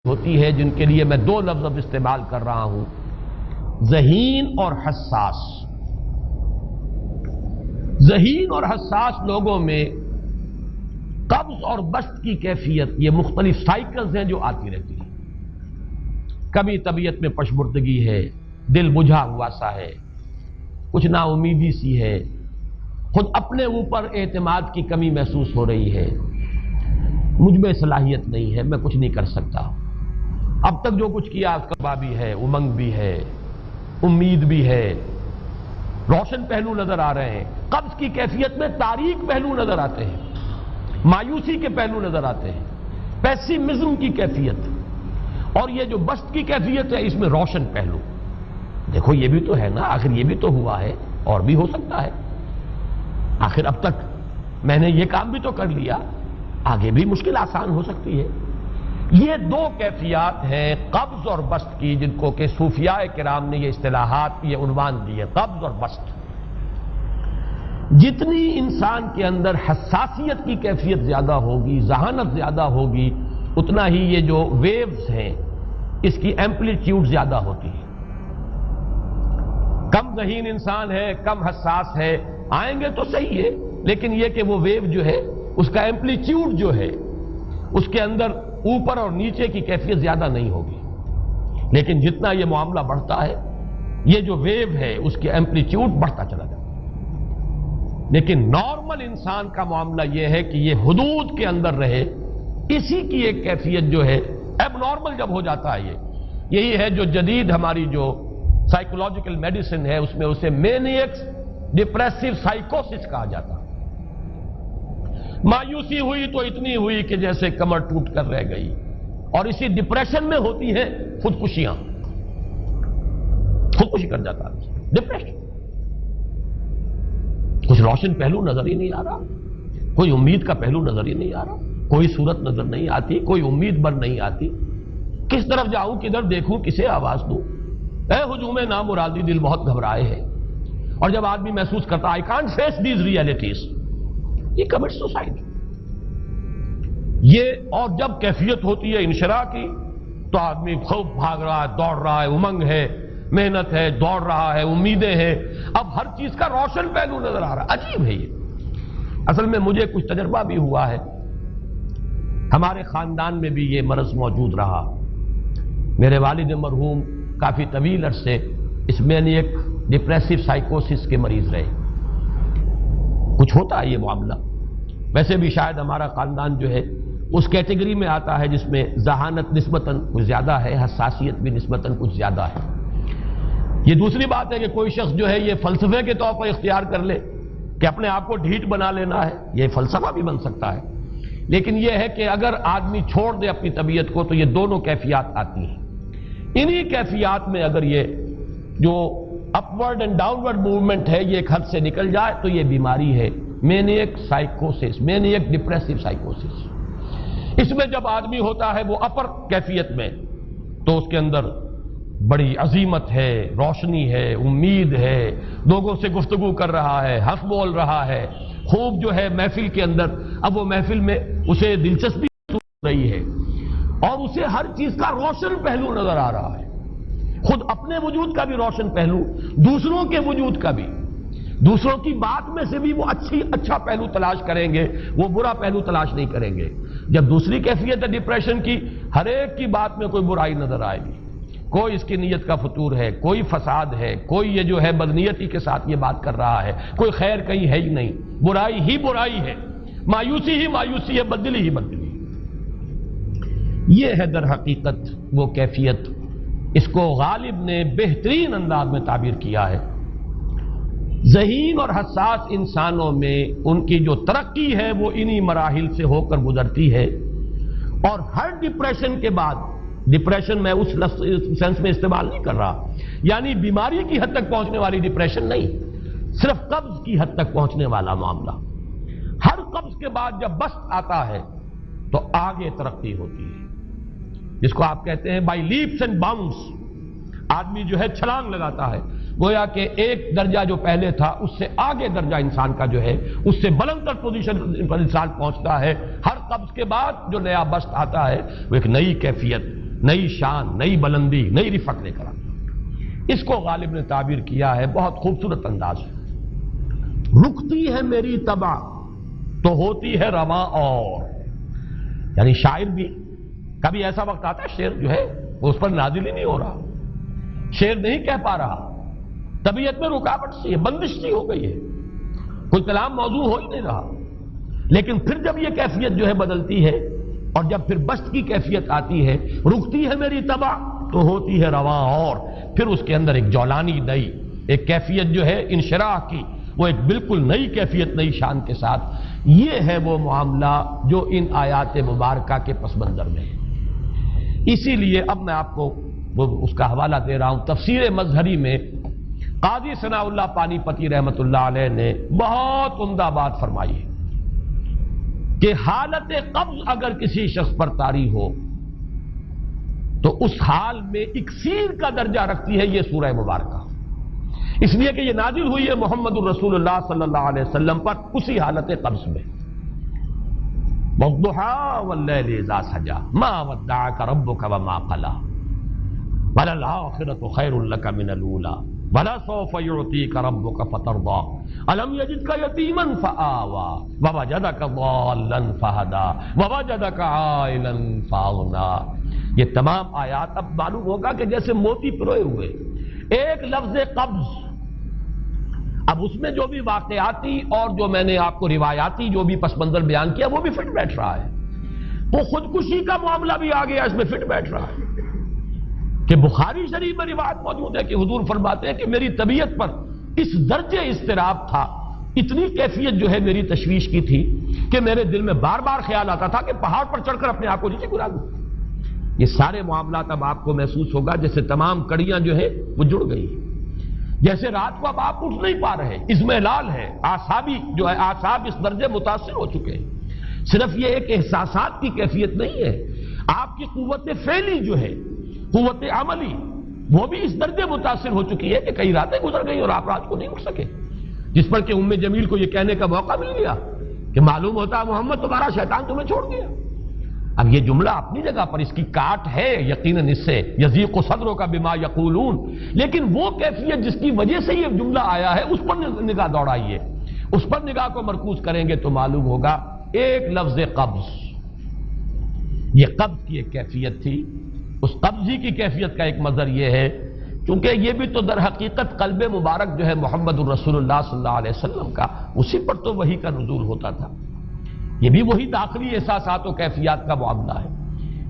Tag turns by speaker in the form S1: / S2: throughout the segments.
S1: ہوتی ہے جن کے لیے میں دو لفظ اب استعمال کر رہا ہوں، ذہین اور حساس۔ ذہین اور حساس لوگوں میں قبض اور بسط کی کیفیت، یہ مختلف سائیکلز ہیں جو آتی رہتی ہیں۔ کبھی طبیعت میں پشمردگی ہے، دل بجھا ہوا سا ہے، کچھ نا امیدی سی ہے، خود اپنے اوپر اعتماد کی کمی محسوس ہو رہی ہے، مجھ میں صلاحیت نہیں ہے، میں کچھ نہیں کر سکتا، اب تک جو کچھ کیا اس کا بھی ہے، امنگ بھی ہے، امید بھی ہے، روشن پہلو نظر آ رہے ہیں۔ قبض کی کیفیت میں تاریک پہلو نظر آتے ہیں، مایوسی کے پہلو نظر آتے ہیں، پیسیمزم کی کیفیت، اور یہ جو بسط کی کیفیت ہے اس میں روشن پہلو۔ دیکھو یہ بھی تو ہے نا، آخر یہ بھی تو ہوا ہے، اور بھی ہو سکتا ہے، آخر اب تک میں نے یہ کام بھی تو کر لیا، آگے بھی مشکل آسان ہو سکتی ہے۔ یہ دو کیفیات ہیں قبض اور بسط کی، جن کو کہ صوفیاء کرام نے یہ اصطلاحات، یہ عنوان دیے، قبض اور بسط۔ جتنی انسان کے اندر حساسیت کی کیفیت زیادہ ہوگی، ذہانت زیادہ ہوگی، اتنا ہی یہ جو ویوز ہیں اس کی ایمپلیٹیوڈ زیادہ ہوتی ہے۔ کم ذہین انسان ہے، کم حساس ہے، آئیں گے تو صحیح ہے، لیکن یہ کہ وہ ویو جو ہے اس کا ایمپلیٹیوڈ جو ہے اس کے اندر اوپر اور نیچے کی کیفیت زیادہ نہیں ہوگی۔ لیکن جتنا یہ معاملہ بڑھتا ہے یہ جو ویو ہے اس کی ایمپلیٹیوڈ بڑھتا چلا جاتا ہے۔ لیکن نارمل انسان کا معاملہ یہ ہے کہ یہ حدود کے اندر رہے، اسی کی ایک کیفیت جو ہے ایب نارمل جب ہو جاتا ہے، یہی ہے جو جدید ہماری جو سائیکولوجیکل میڈیسن ہے اس میں اسے مینیکس ڈپریسو سائیکوسس کہا جاتا ہے۔ مایوسی ہوئی تو اتنی ہوئی کہ جیسے کمر ٹوٹ کر رہ گئی، اور اسی ڈپریشن میں ہوتی ہیں خودکشیاں، خودکشی کر جاتا ہے ڈپریشن۔ کچھ روشن پہلو نظر ہی نہیں آ رہا، کوئی امید کا پہلو نظر ہی نہیں آ رہا، کوئی صورت نظر نہیں آتی، کوئی امید بر نہیں آتی، کس طرف جاؤں، کدھر دیکھوں، کسے آواز دوں، اے ہجوم نامرادی دل بہت گھبرائے ہیں۔ اور جب آدمی محسوس کرتا I can't face these realities، یہ commits suicide۔ یہ اور جب کیفیت ہوتی ہے انشراح کی تو آدمی خوب بھاگ رہا ہے، دوڑ رہا ہے، امنگ ہے، محنت ہے، دوڑ رہا ہے، امیدیں ہیں، اب ہر چیز کا روشن پہلو نظر آ رہا ہے۔ عجیب ہے یہ۔ اصل میں مجھے کچھ تجربہ بھی ہوا ہے، ہمارے خاندان میں بھی یہ مرض موجود رہا۔ میرے والد مرحوم کافی طویل عرصے اس مینیک ڈپریسو سائیکوسس کے مریض رہے۔ کچھ ہوتا ہے یہ معاملہ، ویسے بھی شاید ہمارا خاندان جو ہے اس کیٹیگری میں آتا ہے جس میں ذہانت نسبتاً کچھ زیادہ ہے، حساسیت بھی نسبتاً کچھ زیادہ ہے۔ یہ دوسری بات ہے کہ کوئی شخص جو ہے یہ فلسفے کے طور پر اختیار کر لے کہ اپنے آپ کو ڈھیٹ بنا لینا ہے، یہ فلسفہ بھی بن سکتا ہے۔ لیکن یہ ہے کہ اگر آدمی چھوڑ دے اپنی طبیعت کو تو یہ دونوں کیفیات آتی ہیں۔ انہی کیفیات میں اگر یہ جو اپورڈ اینڈ ڈاؤنورڈ موومنٹ ہے یہ ایک حد سے نکل جائے تو یہ بیماری ہے مینیک سائیکوسس، مینیک ڈپریسو سائیکوسس۔ اس میں جب آدمی ہوتا ہے وہ اپر کیفیت میں تو اس کے اندر بڑی عظیمت ہے، روشنی ہے، امید ہے، لوگوں سے گفتگو کر رہا ہے، ہنس بول رہا ہے، خوب جو ہے محفل کے اندر، اب وہ محفل میں اسے دلچسپی ہو رہی ہے اور اسے ہر چیز کا روشن پہلو نظر آ رہا ہے، خود اپنے وجود کا بھی روشن پہلو، دوسروں کے وجود کا بھی، دوسروں کی بات میں سے بھی وہ اچھا پہلو تلاش کریں گے، وہ برا پہلو تلاش نہیں کریں گے۔ جب دوسری کیفیت ہے ڈپریشن کی، ہر ایک کی بات میں کوئی برائی نظر آئے گی، کوئی اس کی نیت کا فطور ہے، کوئی فساد ہے، کوئی یہ جو ہے بدنیتی کے ساتھ یہ بات کر رہا ہے، کوئی خیر کہیں ہے ہی نہیں، برائی ہی برائی ہے، مایوسی ہی مایوسی ہے، بدلی ہی بدلی۔ یہ ہے در حقیقت وہ کیفیت، اس کو غالب نے بہترین انداز میں تعبیر کیا ہے۔ ذہین اور حساس انسانوں میں ان کی جو ترقی ہے وہ انہی مراحل سے ہو کر گزرتی ہے، اور ہر ڈپریشن کے بعد، ڈپریشن میں اس سینس میں استعمال نہیں کر رہا یعنی بیماری کی حد تک پہنچنے والی ڈپریشن نہیں، صرف قبض کی حد تک پہنچنے والا معاملہ۔ ہر قبض کے بعد جب بسط آتا ہے تو آگے ترقی ہوتی ہے، جس کو آپ کہتے ہیں بائی لیپس اینڈ باؤنڈس، آدمی جو ہے چھلانگ لگاتا ہے، گویا کہ ایک درجہ جو پہلے تھا اس سے آگے درجہ انسان کا جو ہے اس سے بلند تر پوزیشن پر انسان پہنچتا ہے۔ ہر قبض کے بعد جو نیا بسط آتا ہے وہ ایک نئی کیفیت، نئی شان، نئی بلندی، نئی رفعت لے کر آتا۔ اس کو غالب نے تعبیر کیا ہے بہت خوبصورت انداز میں، رکتی ہے میری طبع تو ہوتی ہے رواں اور، یعنی شاعر بھی کبھی ایسا وقت آتا ہے شعر جو ہے وہ اس پر نازل ہی نہیں ہو رہا، شعر نہیں کہہ پا رہا، طبیعت میں رکاوٹ سی ہے، بندش سی ہو گئی ہے، کوئی کلام موضوع ہو ہی نہیں رہا، لیکن پھر جب یہ کیفیت جو ہے بدلتی ہے اور جب پھر بست کی کیفیت آتی ہے، رکتی ہے میری طبع تو ہوتی ہے رواں اور، پھر اس کے اندر ایک جولانی نئی ایک کیفیت جو ہے انشراح کی، وہ ایک بالکل نئی کیفیت نئی شان کے ساتھ، یہ ہے وہ معاملہ جو ان آیات مبارکہ کے پس منظر میں ہے۔ اسی لیے اب میں آپ کو اس کا حوالہ دے رہا ہوں، تفسیر مظہری میں قاضی ثناء اللہ پانی پتی رحمت اللہ علیہ نے بہت عمدہ بات فرمائی ہے کہ حالت قبض اگر کسی شخص پر طاری ہو تو اس حال میں اکسیر کا درجہ رکھتی ہے یہ سورہ مبارکہ، اس لیے کہ یہ نازل ہوئی ہے محمد الرسول اللہ صلی اللہ علیہ وسلم پر اسی حالت قبض میں۔ وَالضُّحَىٰ وَاللَّيْلِ إِذَا سَجَىٰ مَا وَدَّعَكَ رَبُّكَ وَمَا قَلَىٰ وَلَلْآخِرَةُ خَيْرٌ لَكَ مِنَ الْأُولَىٰ وَلَسَوْفَ يُعْطِيكَ رَبُّكَ فَتَرْضَىٰ أَلَمْ يَجِدْكَ يَتِيمًا فَآوَىٰ وَوَجَدَكَ ضَالًّا فَهَدَىٰ وَوَجَدَكَ عَائِلًا فَأَغْنَىٰ۔ یہ تمام آیات اب معلوم ہوگا کہ جیسے موتی پروئے ہوئے، ایک لفظ قبض، اب اس میں جو بھی واقعاتی اور جو میں نے آپ کو روایاتی جو بھی پس منظر بیان کیا وہ بھی فٹ بیٹھ رہا ہے، وہ خودکشی کا معاملہ بھی آ گیا اس میں فٹ بیٹھ رہا ہے کہ بخاری شریف میں روایت موجود ہے کہ حضور فرماتے ہیں کہ میری طبیعت پر اس درجے اضطراب تھا، اتنی کیفیت جو ہے میری تشویش کی تھی کہ میرے دل میں بار بار خیال آتا تھا کہ پہاڑ پر چڑھ کر اپنے آپ کو نیچے گرا دوں۔ یہ سارے معاملات اب آپ کو محسوس ہوگا جیسے تمام کڑیاں جو ہے وہ جڑ گئی، جیسے رات کو اب آپ اٹھ نہیں پا رہے، اضمحلال ہے، اعصابی جو ہے اعصاب اس درجے متاثر ہو چکے ہیں۔ صرف یہ ایک احساسات کی کیفیت نہیں ہے، آپ کی قوت فعلی جو ہے، قوت عملی، وہ بھی اس درجے متاثر ہو چکی ہے کہ کئی راتیں گزر گئی اور آپ رات کو نہیں اٹھ سکے، جس پر کہ ام جمیل کو یہ کہنے کا موقع مل گیا کہ معلوم ہوتا ہے محمد تمہارا شیطان تمہیں چھوڑ گیا۔ اب یہ جملہ اپنی جگہ پر اس کی کاٹ ہے یقیناً، اس سے یضیق صدرک بما یقولون، لیکن وہ کیفیت جس کی وجہ سے یہ جملہ آیا ہے اس پر نگاہ دوڑائیے، اس پر نگاہ کو مرکوز کریں گے تو معلوم ہوگا ایک لفظ قبض، یہ قبض کی ایک کیفیت تھی، اس قبضی کی کیفیت کا ایک مظہر یہ ہے چونکہ یہ بھی تو در حقیقت قلب مبارک جو ہے محمد الرسول اللہ صلی اللہ علیہ وسلم کا، اسی پر تو وحی کا نزول ہوتا تھا، یہ بھی وہی داخلی احساسات و کیفیات کا معاملہ ہے،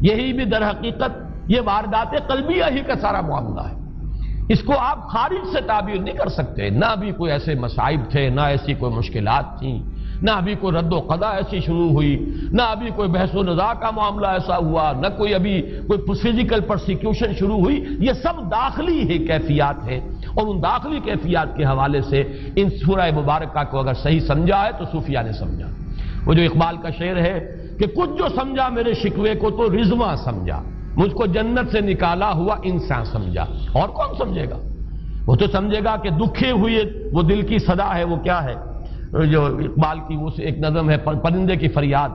S1: یہی بھی در حقیقت یہ واردات قلبیہ ہی کا سارا معاملہ ہے، اس کو آپ خارج سے تعبیر نہیں کر سکتے، نہ ابھی کوئی ایسے مصائب تھے، نہ ایسی کوئی مشکلات تھیں، نہ ابھی کوئی رد و قضا ایسی شروع ہوئی، نہ ابھی کوئی بحث و نزاع کا معاملہ ایسا ہوا، نہ کوئی ابھی کوئی فزیکل پرسیکیوشن شروع ہوئی، یہ سب داخلی ہی کیفیات ہیں، اور ان داخلی کیفیات کے حوالے سے ان سورہ مبارکہ کو اگر صحیح سمجھا ہے تو صوفیہ نے سمجھا۔ وہ جو اقبال کا شعر ہے کہ کچھ جو سمجھا میرے شکوے کو تو رضواں سمجھا، مجھ کو جنت سے نکالا ہوا انسان سمجھا، اور کون سمجھے گا؟ وہ تو سمجھے گا کہ دکھے ہوئے وہ دل کی صدا ہے، وہ کیا ہے جو اقبال کی وہ ایک نظم ہے پرندے کی فریاد،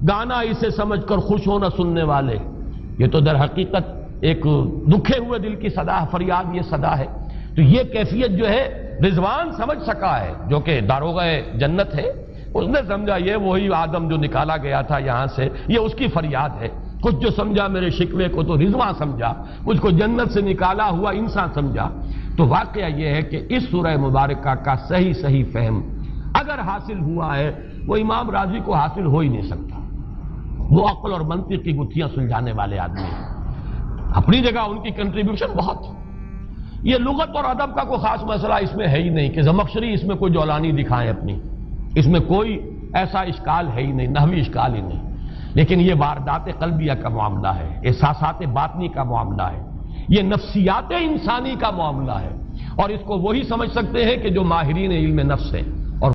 S1: گانا اسے سمجھ کر خوش ہونا سننے والے، یہ تو در حقیقت ایک دکھے ہوئے دل کی صدا فریاد، یہ صدا ہے۔ تو یہ کیفیت جو ہے رضوان سمجھ سکا ہے جو کہ داروغہ جنت ہے، اس نے سمجھا یہ وہی آدم جو نکالا گیا تھا یہاں سے، یہ اس کی فریاد ہے۔ کچھ جو سمجھا میرے شکوے کو تو رضواں سمجھا، مجھ کو جنت سے نکالا ہوا انسان سمجھا۔ تو واقعہ یہ ہے کہ اس سورہ مبارکہ کا صحیح فہم اگر حاصل ہوا ہے، وہ امام راضی کو حاصل ہو ہی نہیں سکتا، وہ عقل اور منطق کی گتھیاں سلجھانے والے آدمی ہیں، اپنی جگہ ان کی کنٹریبیوشن بہت ہے۔ یہ لغت اور ادب کا کوئی خاص مسئلہ اس میں ہے ہی نہیں کہ زمخشری اس میں کوئی جولانی دکھائیں اپنی، اس میں کوئی ایسا اشکال ہے ہی نہیں، نحوی اشکال ہی نہیں، لیکن یہ واردات قلبیہ کا معاملہ ہے، احساسات باطنی کا معاملہ ہے، یہ نفسیات انسانی کا معاملہ ہے، اور اس کو وہی سمجھ سکتے ہیں کہ جو ماہرین علم نفس ہیں۔